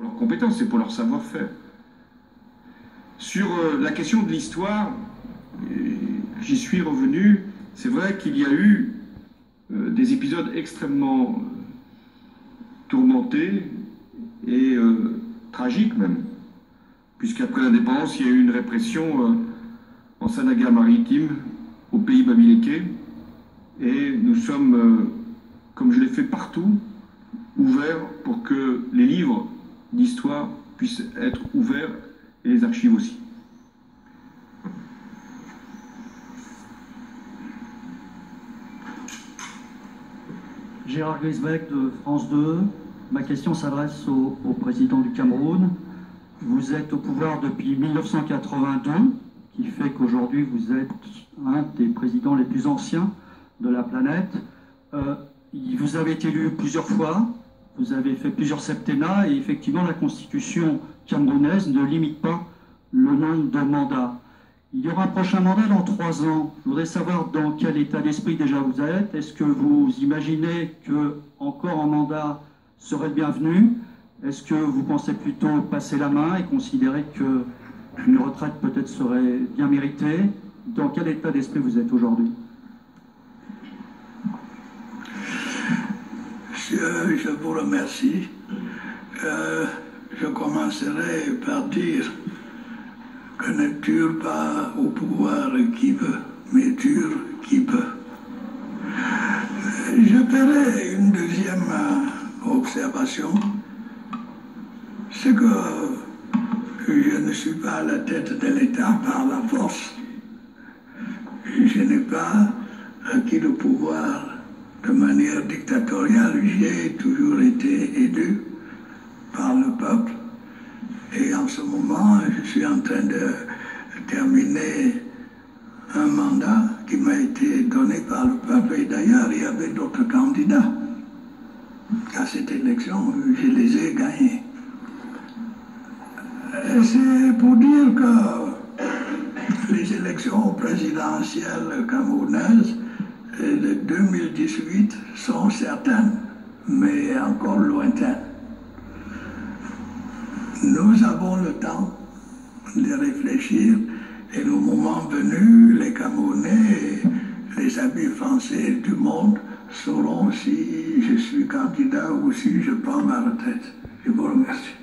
pour leurs compétences et pour leur savoir-faire. Sur la question de l'histoire, j'y suis revenu. C'est vrai qu'il y a eu des épisodes extrêmement tourmentés et tragiques même, puisqu'après l'indépendance, il y a eu une répression en Sanaga-Maritime, au pays bamiléké, et nous sommes, comme je l'ai fait partout, ouverts pour que les livres d'histoire puissent être ouverts et les archives aussi. Gérard Griesbeck de France 2. Ma question s'adresse au président du Cameroun. Vous êtes au pouvoir depuis 1982, qui fait qu'aujourd'hui vous êtes un des présidents les plus anciens de la planète. Vous avez été élu plusieurs fois, vous avez fait plusieurs septennats, et effectivement la constitution camerounaise ne limite pas le nombre de mandats. Il y aura un prochain mandat dans 3 ans. Je voudrais savoir dans quel état d'esprit déjà vous êtes. Est-ce que vous imaginez que encore un mandat serait le bienvenu? Est-ce que vous pensez plutôt passer la main et considérer qu'une retraite peut-être serait bien méritée? Dans quel état d'esprit vous êtes aujourd'hui? Je vous remercie. Je commencerai par dire que ne dure pas au pouvoir qui veut, mais dure qui peut. Je ferai une deuxième observation, c'est que je ne suis pas à la tête de l'État par la force. Je n'ai pas acquis le pouvoir de manière dictatoriale. J'ai toujours été élu par le peuple. Et en ce moment, je suis en train de terminer un mandat qui m'a été donné par le peuple. Et d'ailleurs, il y avait d'autres candidats. À cette élection, je les ai gagnés. C'est pour dire que les élections présidentielles camerounaises de 2018 sont certaines, mais encore lointaines. Nous avons le temps de réfléchir et le moment venu, les Camerounais et les amis français du monde sauront si je suis candidat ou si je prends ma retraite. Je vous remercie.